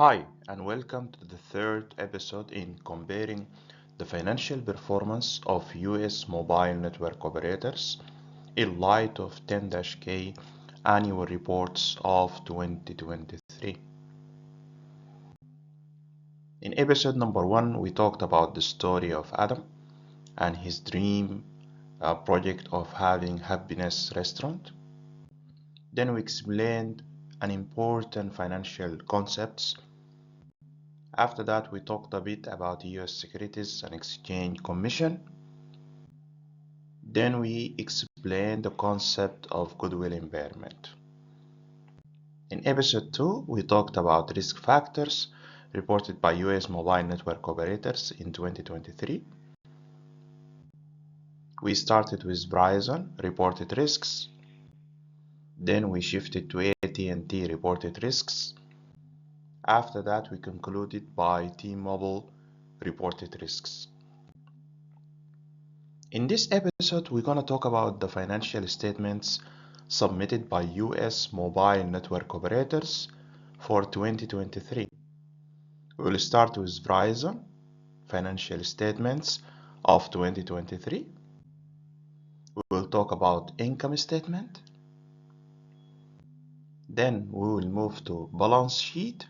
Hi, and welcome to the third episode in comparing the financial performance of US mobile network operators in light of 10-K annual reports of 2023. In episode number 1, we talked about the story of Adam and his dream project of having happiness restaurant. Then we explained an important financial concepts. After that, we talked a bit about US Securities and Exchange Commission. Then we explained the concept of goodwill impairment. In episode 2, we talked about risk factors reported by US mobile network operators in 2023. We started with Verizon reported risks. Then we shifted to AT&T reported risks. After that, we concluded by T-Mobile reported risks. In this episode, we're going to talk about the financial statements submitted by US mobile network operators for 2023. We'll start with Verizon financial statements of 2023. We'll talk about income statement. Then we will move to balance sheet.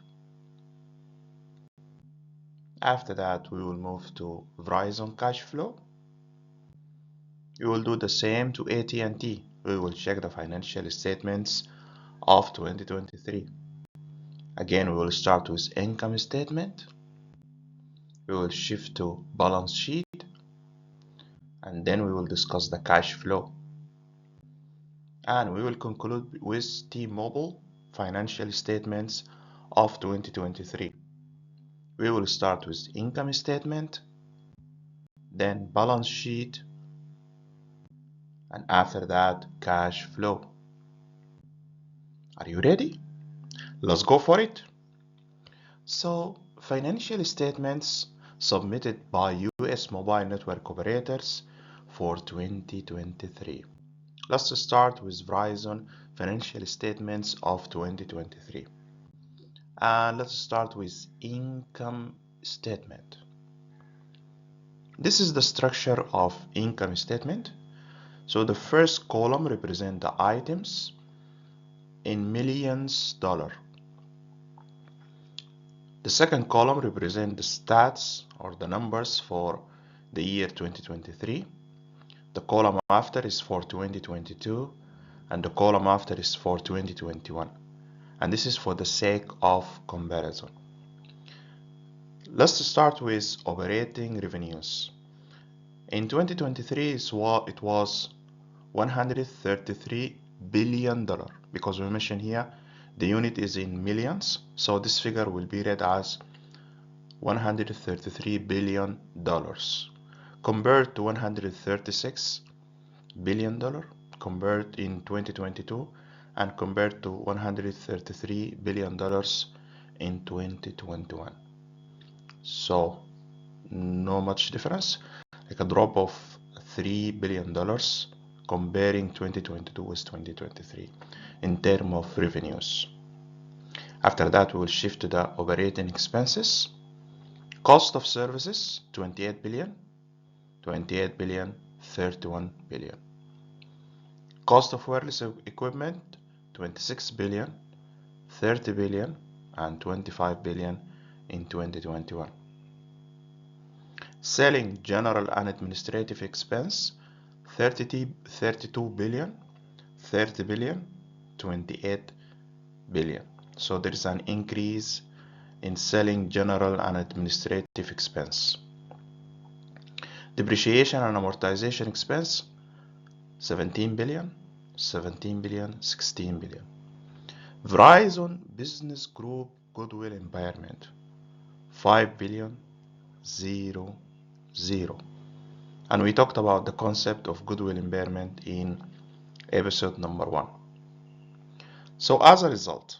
After that, we will move to Verizon cash flow. We will do the same to AT&T. We will check the financial statements of 2023. Again, we will start with income statement. We will shift to balance sheet, and then we will discuss the cash flow. And we will conclude with T-Mobile financial statements of 2023. We will start with income statement, then balance sheet, and after that, cash flow. Are you ready? Let's go for it. So, financial statements submitted by US mobile network operators for 2023. Let's start with Verizon financial statements of 2023. And let's start with income statement. This is the structure of income statement. So the first column represents the items in millions dollar. The second column represents the stats or the numbers for the year 2023. The column after is for 2022, and the column after is for 2021. And this is for the sake of comparison. Let's start with operating revenues. In 2023, it was $133 billion, because we mentioned here the unit is in millions, so this figure will be read as $133 billion compared to $136 billion compared in 2022 and compared to $133 billion in 2021. So no much difference, like a drop of $3 billion comparing 2022 with 2023 in terms of revenues. After that, we will shift to the operating expenses. Cost of services, 28 billion, 28 billion, 31 billion. Cost of wireless equipment, 26 billion, 30 billion, and 25 billion in 2021. Selling, general and administrative expense, 32 billion, 30 billion, 28 billion. So there is an increase in selling, general and administrative expense. Depreciation and amortization expense, 17 billion, 17 billion, 16 billion. Verizon Business Group goodwill impairment, 5 billion, 0, 0. And we talked about the concept of goodwill impairment in episode number 1. So as a result,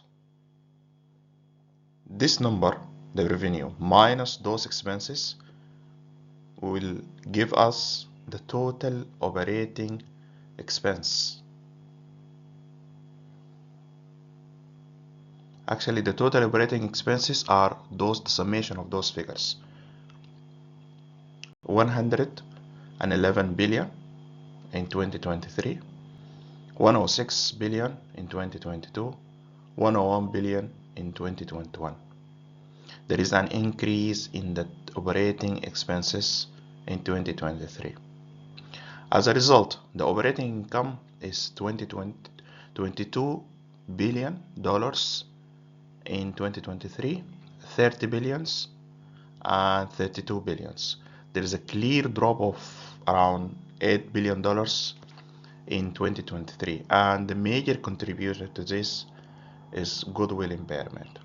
this number, the revenue minus those expenses, will give us the total operating expense. Actually, the total operating expenses are the summation of those figures. 111 billion in 2023, 106 billion in 2022, 101 billion in 2021. There is an increase in the operating expenses in 2023. As a result, the operating income is $22 billion in 2023, 30 billions, and 32 billions. There is a clear drop of around $8 billion in 2023, and the major contributor to this is goodwill impairment.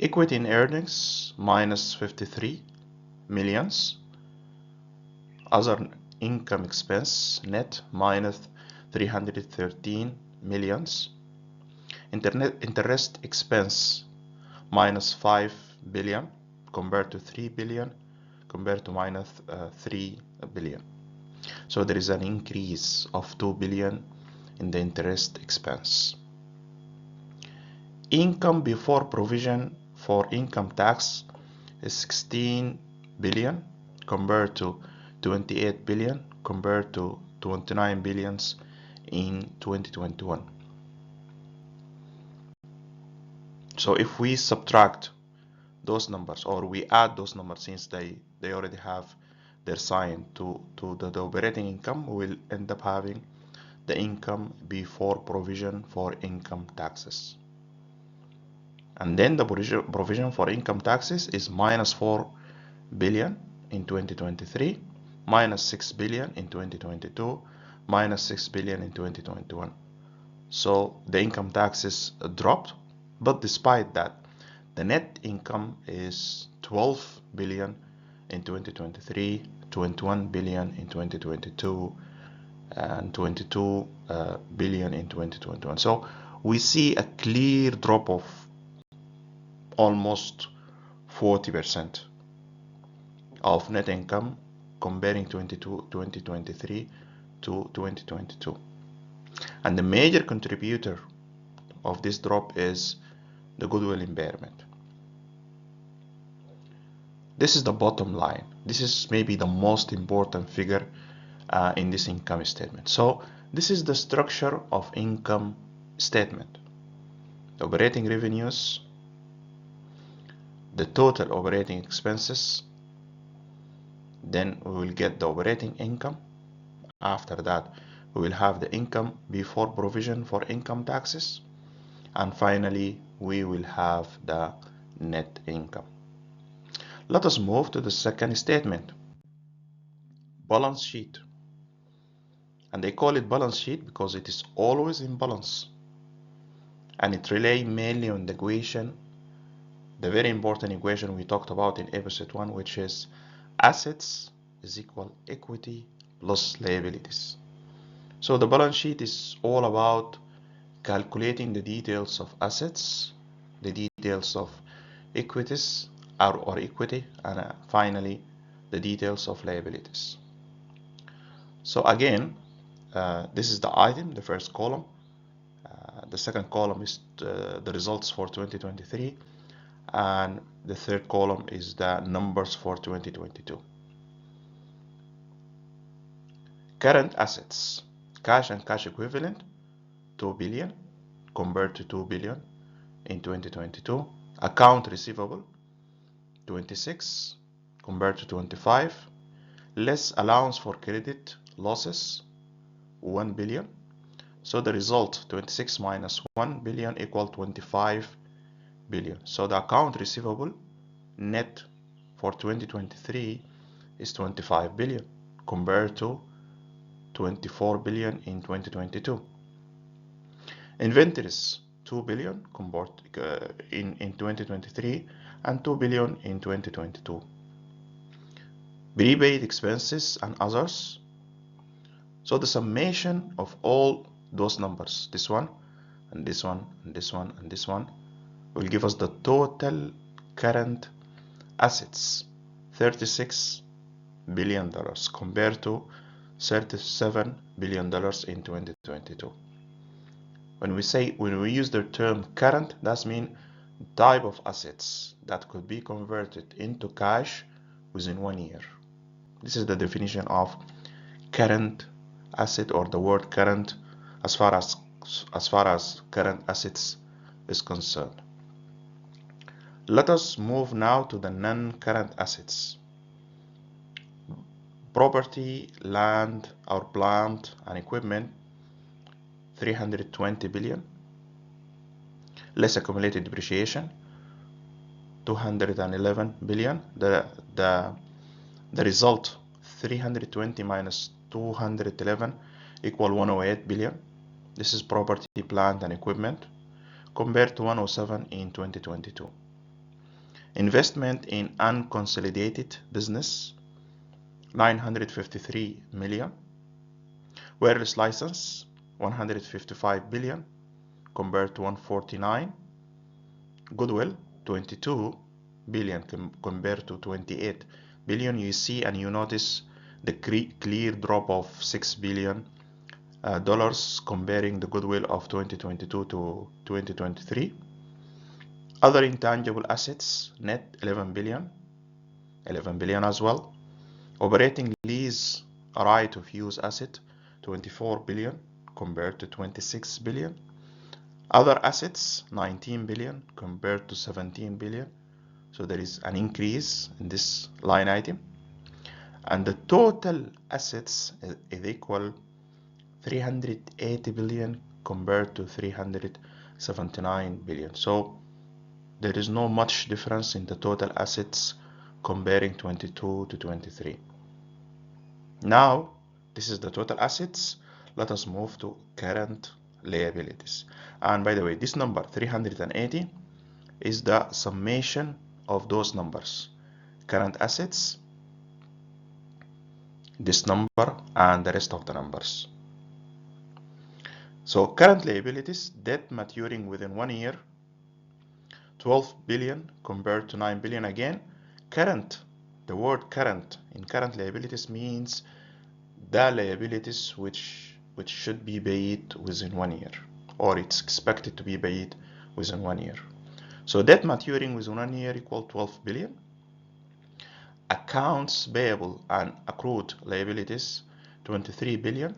Equity in earnings minus 53 millions. Other income expense net minus 313 millions. Interest expense minus 5 billion compared to 3 billion compared to minus 3 billion. So there is an increase of 2 billion in the interest expense. Income before provision for income tax is 16 billion compared to 28 billion compared to 29 billions in 2021. So if we subtract those numbers, or we add those numbers, since they already have their sign to the operating income, we will end up having the income before provision for income taxes. And then the provision for income taxes is minus 4 billion in 2023, minus 6 billion in 2022, minus 6 billion in 2021. So the income taxes dropped, but despite that, the net income is 12 billion in 2023, 21 billion in 2022, and 22 billion in 2021. So we see a clear drop of almost 40% of net income comparing 2023 to 2022. And the major contributor of this drop is the goodwill impairment. This is the bottom line. This is maybe the most important figure in this income statement. So this is the structure of income statement. Operating revenues, the total operating expenses, then we will get the operating income. After that, we will have the income before provision for income taxes, and finally we will have the net income. Let us move to the second statement, balance sheet. And they call it balance sheet because it is always in balance, and it relies mainly on the equation, the very important equation we talked about in episode 1, which is assets is equal equity plus liabilities. So the balance sheet is all about calculating the details of assets, the details of equities or equity, and finally the details of liabilities. So again, this is the item, the first column. The second column is the results for 2023, and the third column is the numbers for 2022. Current assets, cash and cash equivalent, 2 billion compared to 2 billion in 2022. Account receivable, 26 compared to 25. Less allowance for credit losses, 1 billion. So the result, 26 minus 1 billion equal 25 billion. So the account receivable net for 2023 is 25 billion compared to 24 billion in 2022. Inventories, 2 billion in 2023 and 2 billion in 2022. Prepaid expenses and others. So the summation of all those numbers, this one and this one and this one and this one, will give us the total current assets, $36 billion compared to $37 billion in 2022. When we use the term current, that means type of assets that could be converted into cash within 1 year. This is the definition of current asset, or the word current as far as current assets is concerned. Let us move now to the non-current assets. Property, land, or plant and equipment, 320 billion. Less accumulated depreciation, 211 billion. The result, 320 minus 211 equal 108 billion. This is property, plant and equipment, compared to 107 in 2022. Investment in unconsolidated business, 953 million. Wireless license, 155 billion compared to 149. Goodwill, 22 billion compared to 28 billion. You see and you notice the clear drop of $6 billion comparing the goodwill of 2022 to 2023. Other intangible assets, net 11 billion as well. Operating lease right of use asset, 24 billion compared to 26 billion. Other assets, 19 billion compared to 17 billion. So there is an increase in this line item. And the total assets is equal 380 billion compared to 379 billion. So there is no much difference in the total assets comparing 22 to 23. Now, this is the total assets. Let us move to current liabilities. And by the way, this number 380 is the summation of those numbers: current assets, this number, and the rest of the numbers. So current liabilities, debt maturing within 1 year, 12 billion compared to 9 billion. Again, current, the word current in current liabilities means the liabilities which should be paid within 1 year, or it's expected to be paid within 1 year. So debt maturing within 1 year equal 12 billion. Accounts payable and accrued liabilities, 23 billion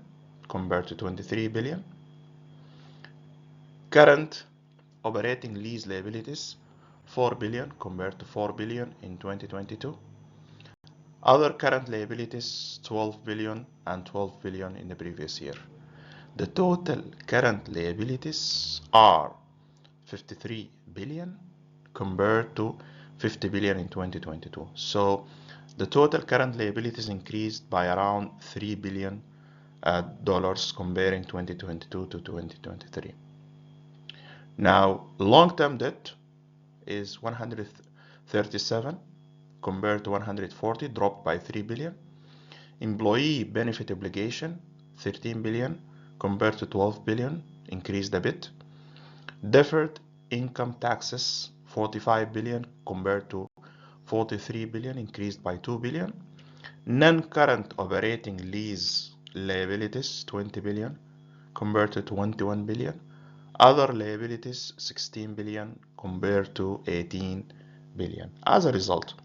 compared to 23 billion. Current operating lease liabilities, 4 billion compared to 4 billion in 2022. Other current liabilities, 12 billion and 12 billion in the previous year. The total current liabilities are 53 billion compared to 50 billion in 2022. So the total current liabilities increased by around $3 billion comparing 2022 to 2023. Now, long-term debt is 137 compared to 140, dropped by 3 billion. Employee benefit obligation, 13 billion compared to 12 billion, increased a bit. Deferred income taxes, 45 billion compared to 43 billion, increased by 2 billion. Non-current operating lease liabilities, 20 billion compared to 21 billion. Other liabilities, 16 billion compared to 18 billion. As a result,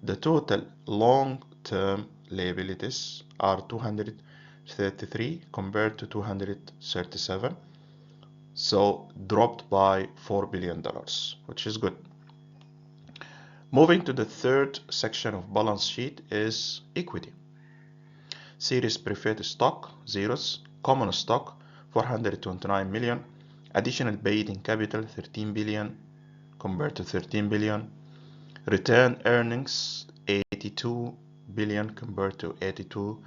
the total long-term liabilities are 233 compared to 237. So dropped by $4 billion, which is good. Moving to the third section of balance sheet is equity. Series preferred stock, zeros. Common stock, 429 million. Additional paid in capital, 13 billion compared to 13 billion. Return earnings, 82 billion compared to 82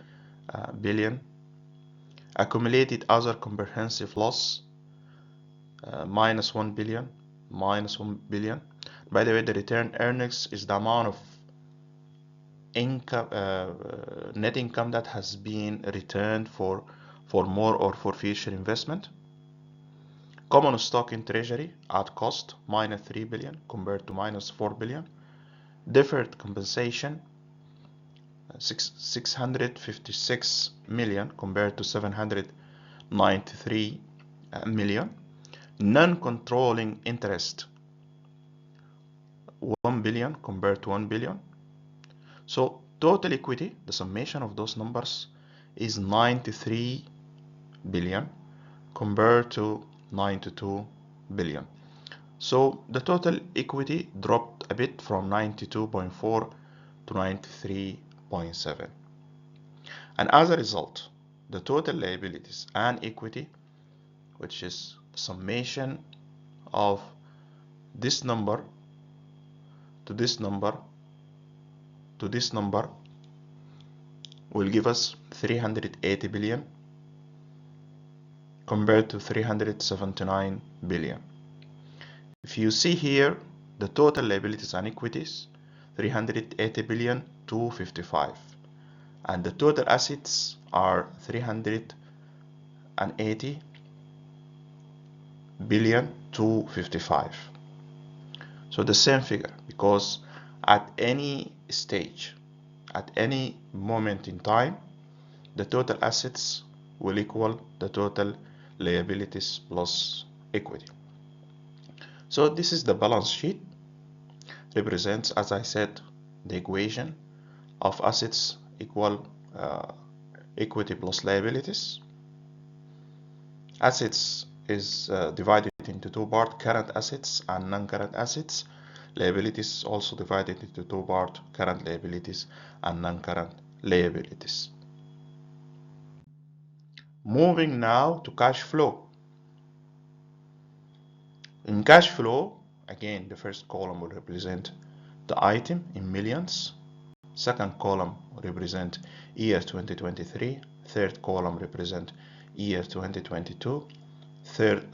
billion. Accumulated other comprehensive loss, minus 1 billion. By the way, the return earnings is the amount of income, net income that has been returned for more or for future investment. Common stock in treasury at cost, minus 3 billion compared to minus 4 billion. Deferred compensation, 656 million compared to 793 million. Non-controlling interest 1 billion compared to 1 billion. So total equity, the summation of those numbers, is 93 billion compared to 92 billion. So the total equity dropped a bit from 92.4 to 93.7. And as a result, the total liabilities and equity, which is the summation of this number to this number to this number, will give us 380 billion compared to 379 billion. If you see here, the total liabilities and equities, 380 billion 255, and the total assets are 380 billion 255. So the same figure, because at any stage, at any moment in time, the total assets will equal the total liabilities plus equity. So this is the balance sheet, represents, as I said, the equation of assets equal equity plus liabilities. Assets is divided into two parts, current assets and non-current assets. Liabilities also divided into two parts, current liabilities and non-current liabilities. Moving now to cash flow. In cash flow, again, the first column will represent the item in millions. Second column represent year 2023. Third column represent year 2022.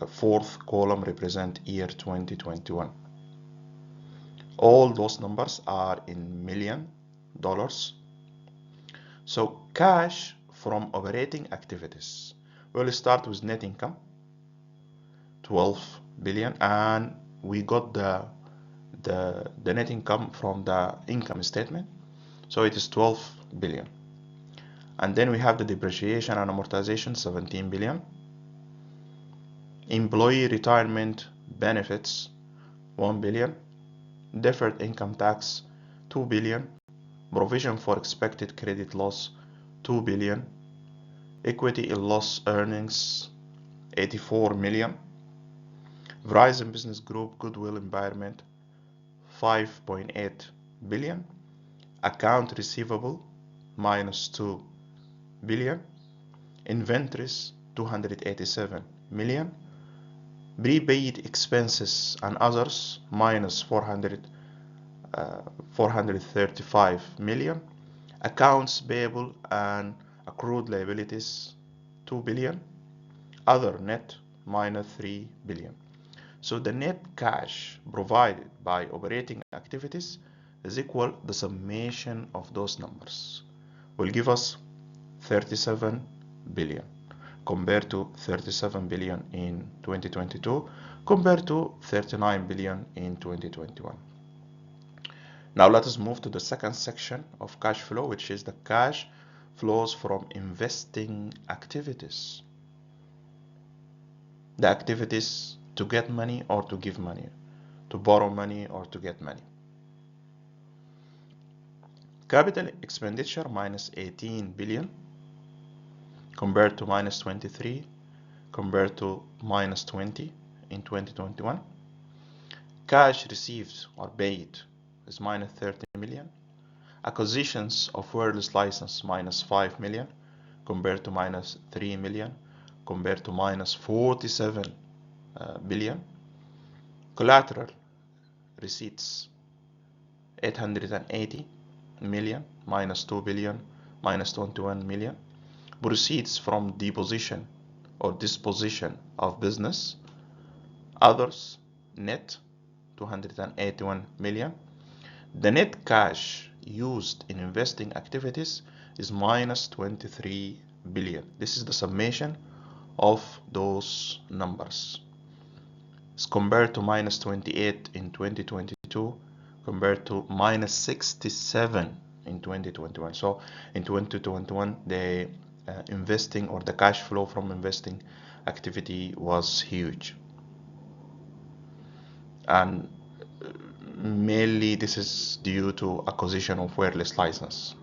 Fourth column represent year 2021. All those numbers are in $million. So cash from operating activities. We'll start with net income, 12 billion, and we got the net income from the income statement, so it is 12 billion. And then we have the depreciation and amortization, 17 billion. Employee retirement benefits, 1 billion. Deferred income tax, 2 billion. Provision for expected credit loss, 2 billion. Equity in loss earnings, 84 million. Verizon Business Group goodwill impairment, 5.8 billion. Account receivable, minus 2 billion. Inventories, 287 million. Prepaid expenses and others, minus 435 million. Accounts payable and accrued liabilities, 2 billion. Other net, minus 3 billion. So the net cash provided by operating activities is equal the summation of those numbers, will give us 37 billion compared to 37 billion in 2022 compared to 39 billion in 2021. Now let us move to the second section of cash flow, which is the cash flows from investing activities. The activities to get money or to give money, to borrow money or to get money. Capital expenditure, minus 18 billion compared to minus 23, compared to minus 20 in 2021. Cash received or paid is minus 30 million. Acquisitions of wireless license, minus 5 million compared to minus 3 million compared to minus 47 billion. Collateral receipts, 880 million, minus 2 billion, minus 21 million. Proceeds from deposition or disposition of business, others, net, 281 million. The net cash used in investing activities is minus 23 billion. This is the summation of those numbers. It's compared to minus 28 in 2022 compared to minus 67 in 2021. So in 2021 the investing or the cash flow from investing activity was huge. and mainly this is due to acquisition of wireless license.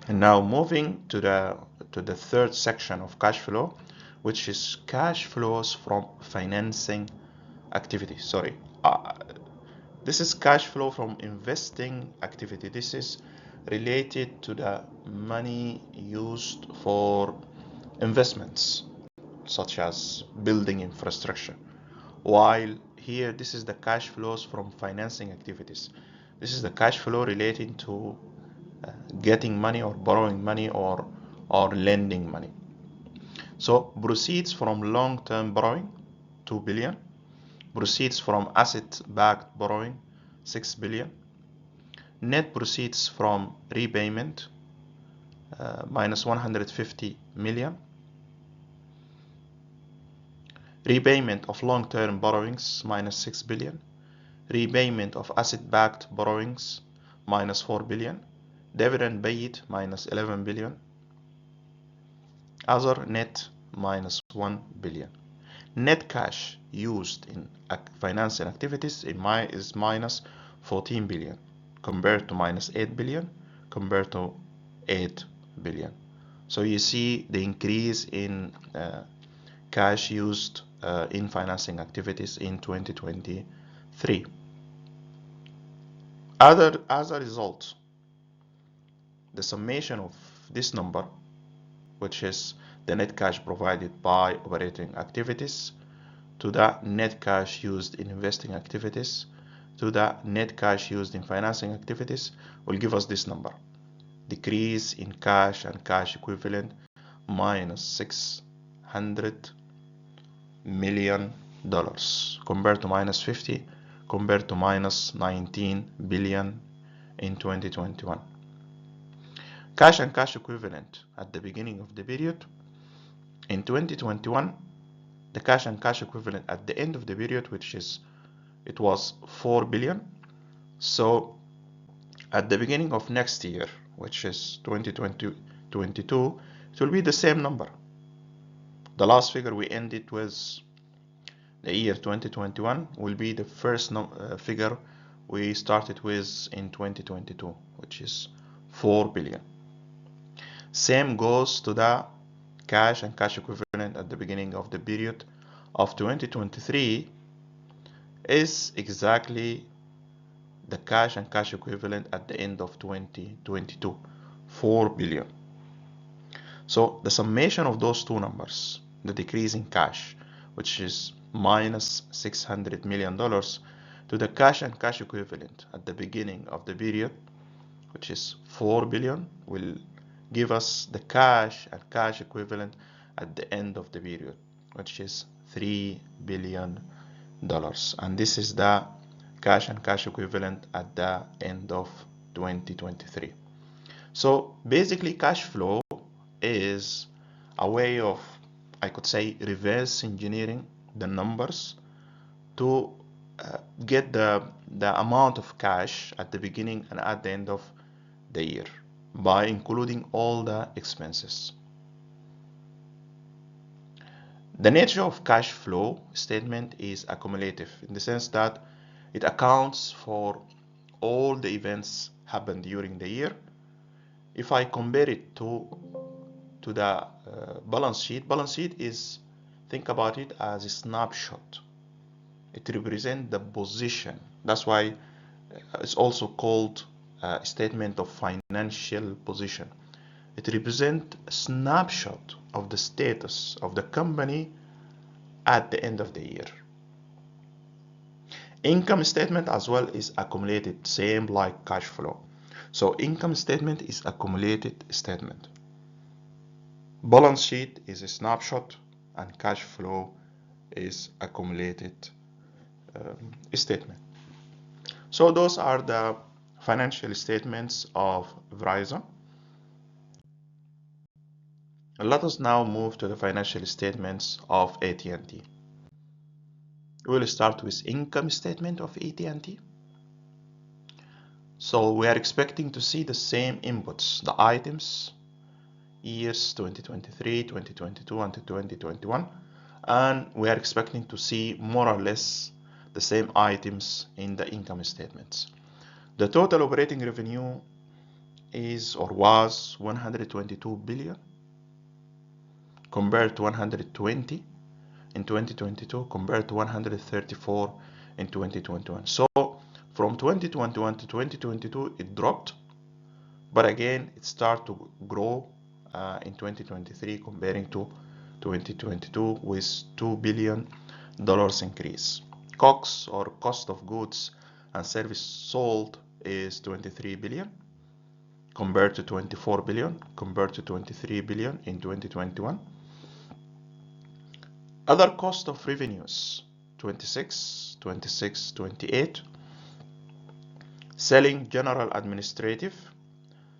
And now moving to the third section of cash flow, which is cash flows from financing activity. This is cash flow from investing activity. This is related to the money used for investments, such as building infrastructure. While here, this is the cash flows from financing activities. This is the cash flow relating to getting money or borrowing money or lending money. So proceeds from long-term borrowing, 2 billion. Proceeds from asset-backed borrowing, 6 billion. Net proceeds from repayment, minus 150 million. Repayment of long-term borrowings, minus 6 billion. Repayment of asset-backed borrowings, minus 4 billion. Dividend paid, minus 11 billion. Other net, minus 1 billion. Net cash used in financing activities is minus 14 billion compared to minus 8 billion compared to 8 billion. So you see the increase in cash used in financing activities in 2023. As a result, the summation of this number, which is the net cash provided by operating activities, to the net cash used in investing activities, to the net cash used in financing activities, will give us this number. Decrease in cash and cash equivalent, minus $600 million compared to minus 50, compared to minus 19 billion in 2021. Cash and cash equivalent at the beginning of the period. In 2021, the cash and cash equivalent at the end of the period, it was 4 billion. So at the beginning of next year, which is 2022, it will be the same number. The last figure we ended with, the year 2021, will be the first figure we started with in 2022, which is 4 billion. Same goes to the cash and cash equivalent at the beginning of the period of 2023 is exactly the cash and cash equivalent at the end of 2022, 4 billion. So the summation of those two numbers, the decrease in cash, which is minus $600 million, to the cash and cash equivalent at the beginning of the period, which is 4 billion, will give us the cash and cash equivalent at the end of the period, which is $3 billion. And this is the cash and cash equivalent at the end of 2023. So basically, cash flow is a way of, I could say, reverse engineering the numbers to get the amount of cash at the beginning and at the end of the year by including all the expenses. The nature of cash flow statement is accumulative in the sense that it accounts for all the events happened during the year. If I compare it to the balance sheet is, think about it as a snapshot. It represents the position. That's why it's also called a statement of financial position. It represents a snapshot of the status of the company at the end of the year. Income statement as well is accumulated, same like cash flow. So income statement is accumulated statement. Balance sheet is a snapshot and cash flow is accumulated statement. So those are the financial statements of Verizon. Let us now move to the financial statements of AT&T. We'll start with income statement of AT&T. So we are expecting to see the same inputs, the items, years 2023, 2022, and 2021. And we are expecting to see more or less the same items in the income statements. The total operating revenue is or was 122 billion compared to 120 in 2022 compared to 134 in 2021. So from 2021 to 2022 it dropped, but again it started to grow in 2023 comparing to 2022 with $2 billion increase. COGS or cost of goods and service sold is 23 billion compared to 24 billion compared to 23 billion in 2021. Other cost of revenues 26, 26, 28. Selling general administrative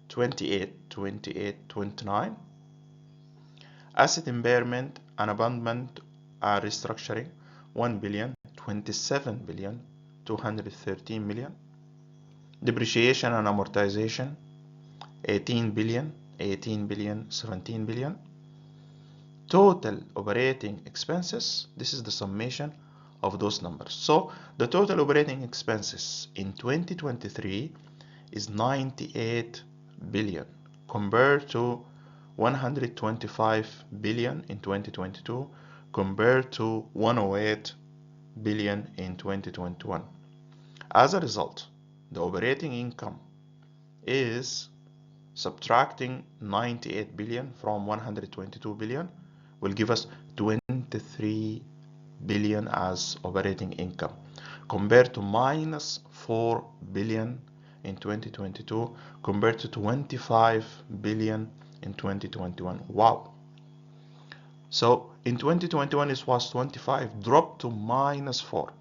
28, 28, 29. Asset impairment and abandonment and restructuring 1 billion, 27 billion, 213 million. Depreciation and amortization 18 billion, 18 billion, 17 billion. Total operating expenses, this is the summation of those numbers. So the total operating expenses in 2023 is 98 billion compared to 125 billion in 2022 compared to 108 billion in 2021. As a result, the operating income is subtracting 98 billion from 122 billion will give us 23 billion as operating income compared to minus 4 billion in 2022 compared to 25 billion in 2021. Wow. So in 2021 it was 25, dropped to minus 4.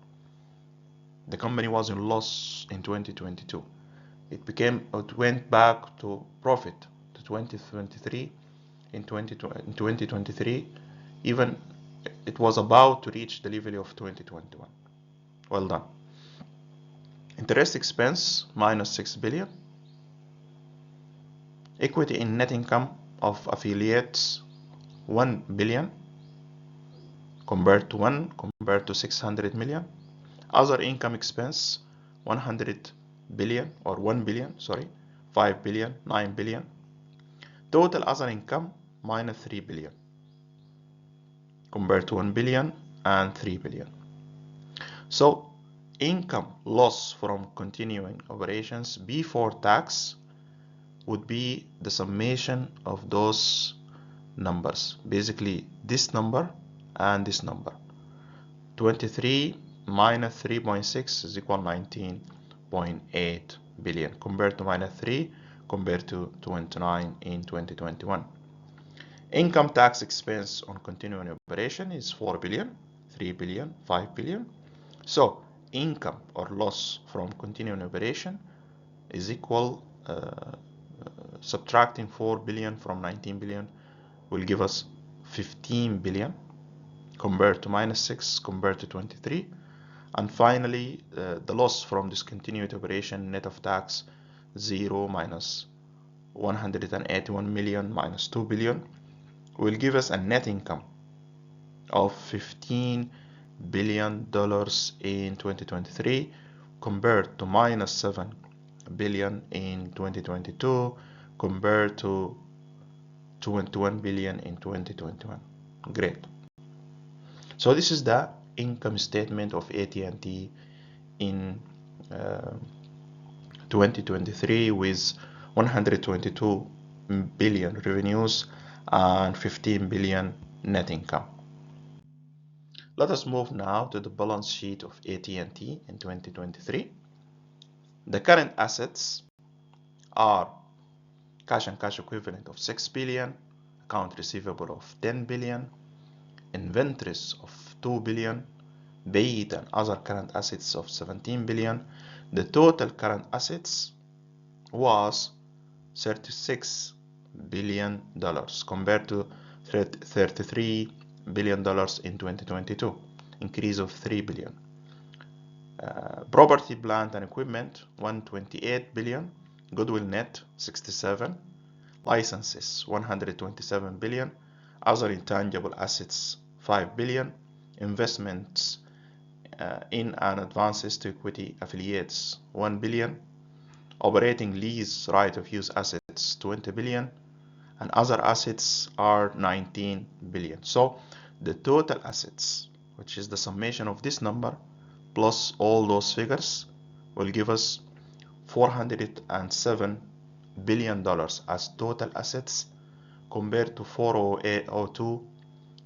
The company was in loss in 2022. It went back to profit to 2023. In 2023, even it was about to reach the level of 2021. Well done. Interest expense minus 6 billion. Equity in net income of affiliates 1 billion compared to 600 million. Other income expense 100 billion or 1 billion, sorry, 5 billion, 9 billion. Total other income minus 3 billion compared to 1 billion and 3 billion. So income loss from continuing operations before tax would be the summation of those numbers, basically this number and this number. 23 minus 3.6 is equal 19.8 billion compared to minus 3 compared to 29 in 2021. Income tax expense on continuing operation is 4 billion, 3 billion, 5 billion. So income or loss from continuing operation is equal subtracting 4 billion from 19 billion will give us 15 billion compared to minus 6 compared to 23. And finally, the loss from discontinued operation net of tax 0 minus 181 million minus 2 billion will give us a net income of $15 billion in 2023 compared to minus 7 billion in 2022 compared to 21 billion in 2021. Great. So this is the income statement of AT&T in 2023 with 122 billion revenues and 15 billion net income. Let us move now to the balance sheet of AT&T in 2023. The current assets are cash and cash equivalent of 6 billion, account receivable of 10 billion, inventories of 2 billion, paid and other current assets of 17 billion. The total current assets was $36 billion compared to $33 billion in 2022, increase of 3 billion. Property, plant and equipment 128 billion, goodwill net 67, licenses 127 billion, other intangible assets 5 billion, investments in and advances to equity affiliates 1 billion, operating lease right of use assets 20 billion, and other assets are 19 billion. So the total assets, which is the summation of this number plus all those figures, will give us $407 billion as total assets compared to 402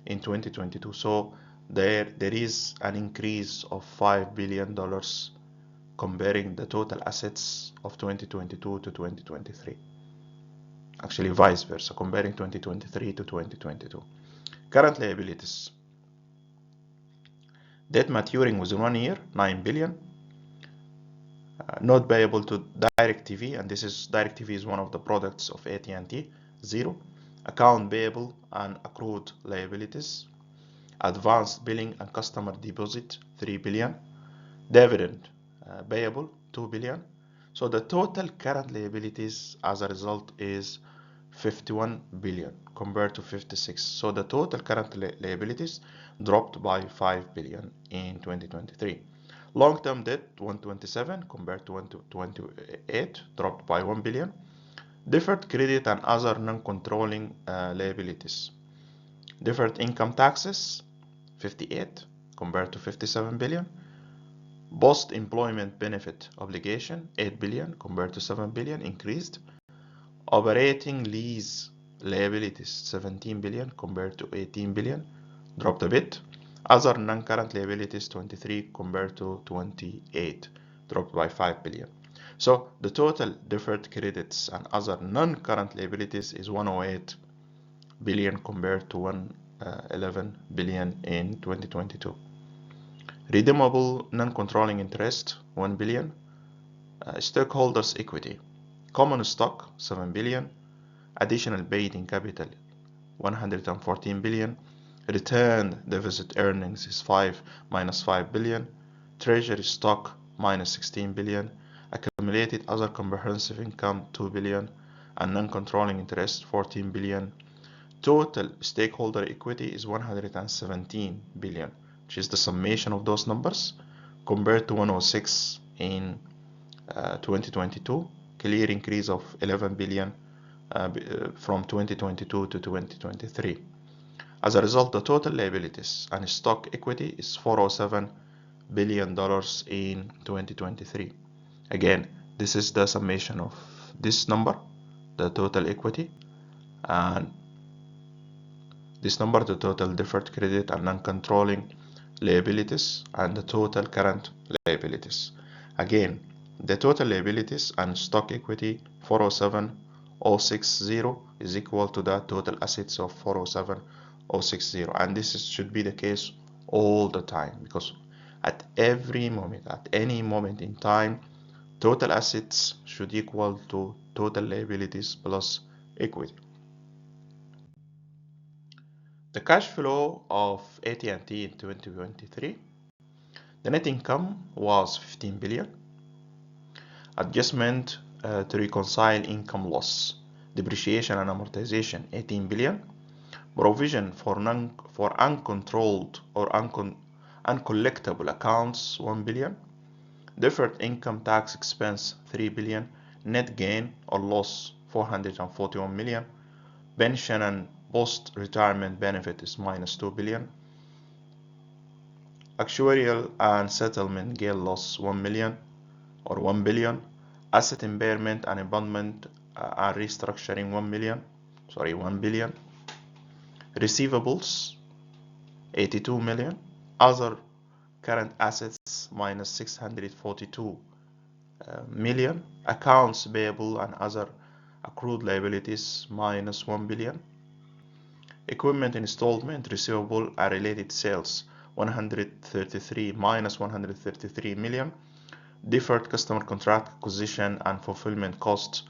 in 2022. So there is an increase of $5 billion comparing the total assets of 2022 to 2023. Actually, vice versa, comparing 2023 to 2022. Current liabilities. Debt maturing within 1 year, 9 billion. Not payable to DirecTV, and this is DirecTV is one of the products of AT&T, 0. Account payable and accrued liabilities. Advanced billing and customer deposit, 3 billion. Dividend payable, 2 billion. So the total current liabilities as a result is 51 billion compared to 56. So the total current liabilities dropped by 5 billion in 2023. Long-term debt 127 compared to 128, dropped by 1 billion. Deferred credit and other non-controlling liabilities. Deferred income taxes 58 compared to 57 billion. Post-employment benefit obligation 8 billion compared to 7 billion, increased. Operating lease liabilities 17 billion compared to 18 billion, dropped a bit. Other non-current liabilities 23 compared to 28, dropped by 5 billion. So the total deferred credits and other non-current liabilities is 108 billion compared to 111 billion in 2022. Redeemable non-controlling interest 1 billion. Stockholders equity. Common stock 7 billion. Additional paid-in capital 114 billion. Returned deficit earnings is minus 5 billion. Treasury stock minus 16 billion. Accumulated other comprehensive income 2 billion. And non-controlling interest 14 billion. Total stakeholder equity is 117 billion, which is the summation of those numbers compared to 106 in 2022. Clear increase of 11 billion from 2022 to 2023. As a result, the total liabilities and stock equity is $407 billion in 2023. Again, this is the summation of this number, the total equity, and this number, the total deferred credit and non-controlling liabilities, and the total current liabilities. Again, the total liabilities and stock equity 407,060 is equal to the total assets of 407,060, and this should be the case all the time, because at every moment, at any moment in time, total assets should equal to total liabilities plus equity. The cash flow of AT&T in 2023, the net income was 15 billion. Adjustment to reconcile income loss, depreciation and amortization 18 billion. Provision for uncontrolled or uncollectible accounts 1 billion. Deferred income tax expense 3 billion. Net gain or loss 441 million. Pension and post-retirement benefit is minus 2 billion. Actuarial and settlement gain loss 1 million or 1 billion. Asset impairment and abandonment and restructuring 1 billion. Receivables 82 million. Other current assets minus 642 million. Accounts payable and other accrued liabilities minus 1 billion. Equipment installment, receivable and related sales minus 133 million. Deferred customer contract acquisition and fulfillment costs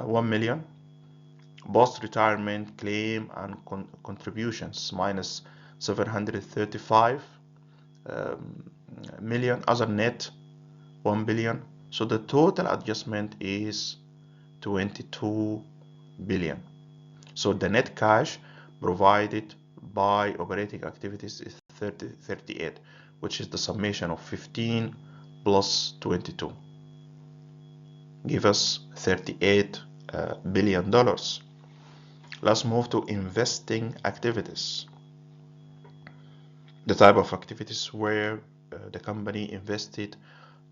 1 million. Post-retirement claim and contributions minus 735 million. Other net 1 billion. So the total adjustment is 22 billion. So the net cash provided by operating activities is 38, which is the summation of 15 plus 22, give us $38 billion. Let's move to investing activities. The type of activities where the company invested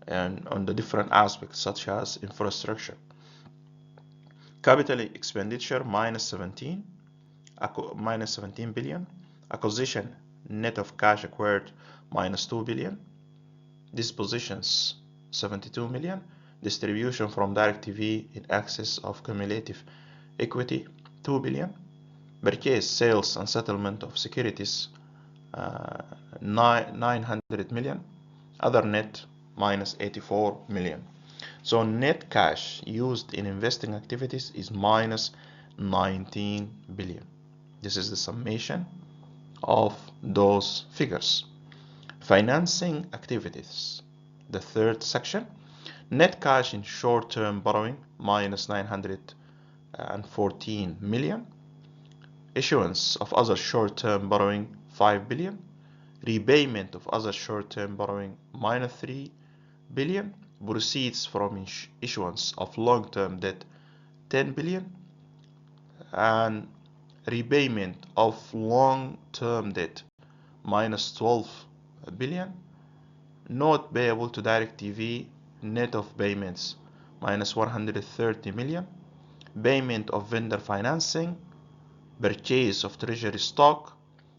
and on the different aspects such as infrastructure. Capital expenditure minus 17 billion. Acquisition net of cash acquired minus 2 billion. Dispositions 72 million. Distribution from DirecTV in excess of cumulative equity 2 billion. Purchase, sales and settlement of securities 900 million. Other net minus 84 million. So net cash used in investing activities is minus 19 billion. This is the summation of those figures. Financing activities, the third section. Net cash in short-term borrowing minus 914 million. Issuance of other short-term borrowing 5 billion. Repayment of other short-term borrowing minus 3 billion. Proceeds from issuance of long-term debt 10 billion. And repayment of long-term debt minus 12 billion. Note payable to DirecTV net of payments minus 130 million. Payment of vendor financing. Purchase of treasury stock.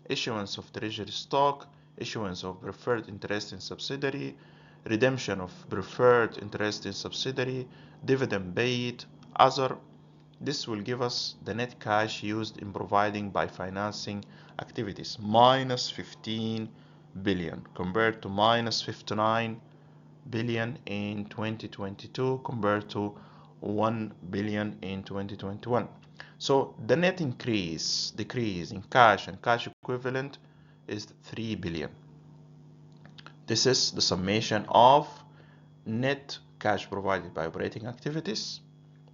Issuance of treasury stock. Issuance of preferred interest in subsidiary. Redemption of preferred interest in subsidiary. Dividend paid. Other. This will give us the net cash used in providing by financing activities minus 15 billion compared to minus 59 billion in 2022 compared to 1 billion in 2021. So the net decrease in cash and cash equivalent is 3 billion. This is the summation of net cash provided by operating activities,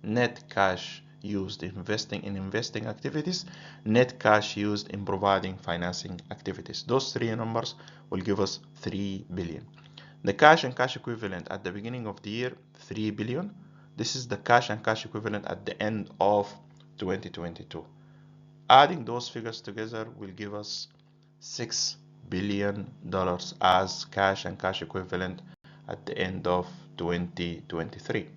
net cash used in investing activities, net cash used in providing financing activities. Those three numbers will give us 3 billion. The cash and cash equivalent at the beginning of the year, 3 billion. This is the cash and cash equivalent at the end of 2022. Adding those figures together will give us $6 billion as cash and cash equivalent at the end of 2023.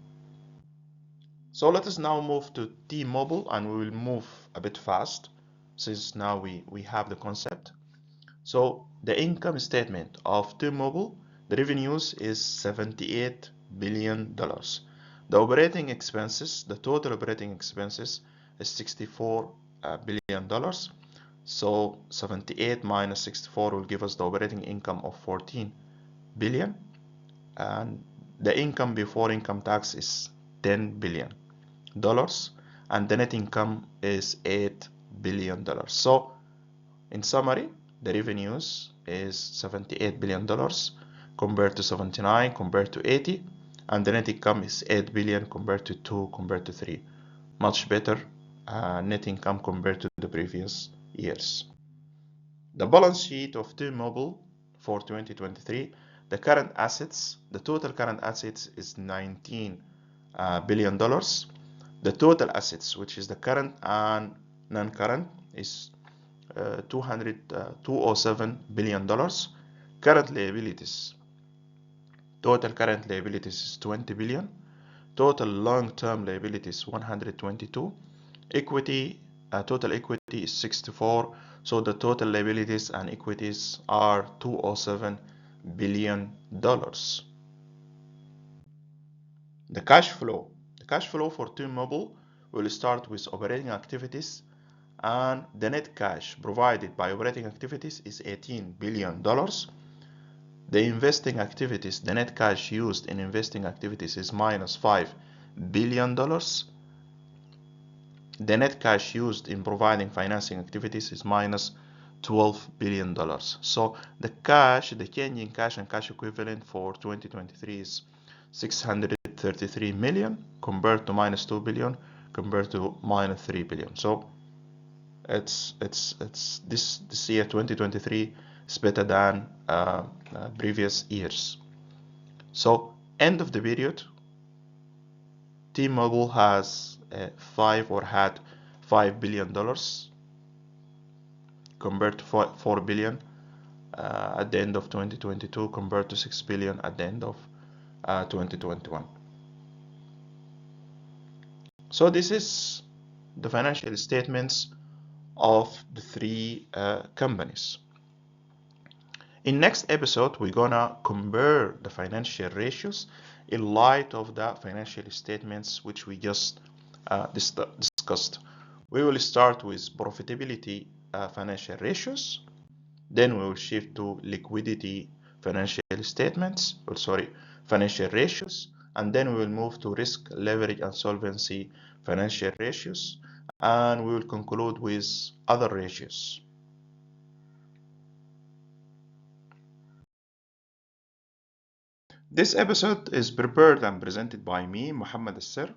So let us now move to T-Mobile, and we will move a bit fast since now we have the concept. So the income statement of T-Mobile, the revenues is $78 billion. The operating expenses, the total operating expenses is $64 billion. So 78 minus 64 will give us the operating income of 14 billion. And the income before income tax is $10 billion. And the net income is $8 billion. So in summary, the revenues is $78 billion compared to 79 compared to 80, and the net income is 8 billion compared to 2 compared to 3. Much better net income compared to the previous years. The balance sheet of T-Mobile for 2023, the current assets, the total current assets is $19 billion. The total assets, which is the current and non-current, is $207 billion. Current liabilities, total current liabilities is 20 billion. Total long-term liabilities 122. Equity, total equity is 64. So the total liabilities and equities are $207 billion. The cash flow. The cash flow for T-Mobile will start with operating activities, and the net cash provided by operating activities is $18 billion. The investing activities, the net cash used in investing activities is minus $5 billion. The net cash used in providing financing activities is minus $12 billion. So the change in cash and cash equivalent for 2023 is 633 million compared to minus 2 billion compared to minus 3 billion. So it's this year 2023 is better than previous years. So end of the period, T-Mobile has had $5 billion compared to $4 billion at the end of 2022 compared to $6 billion at the end of 2021. So this is the financial statements of the three companies. In next episode, we're gonna compare the financial ratios in light of the financial statements which we just discussed. We will start with profitability financial ratios, then we will shift to liquidity financial statements, financial ratios, and then we will move to risk, leverage, and solvency financial ratios, and we will conclude with other ratios. This episode is prepared and presented by me, Muhammad Assir.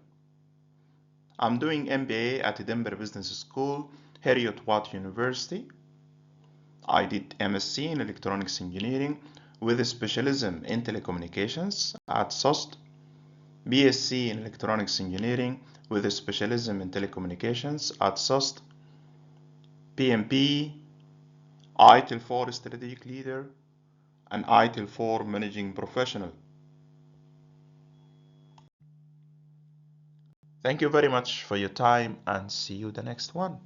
I'm doing MBA at Denver Business School, Heriot-Watt University. I did MSc in Electronics Engineering with a specialism in Telecommunications at SOST, BSc in Electronics Engineering with a specialism in Telecommunications at SOST, PMP, ITIL 4 Strategic Leader, and ITIL 4 Managing Professional. Thank you very much for your time and see you the next one.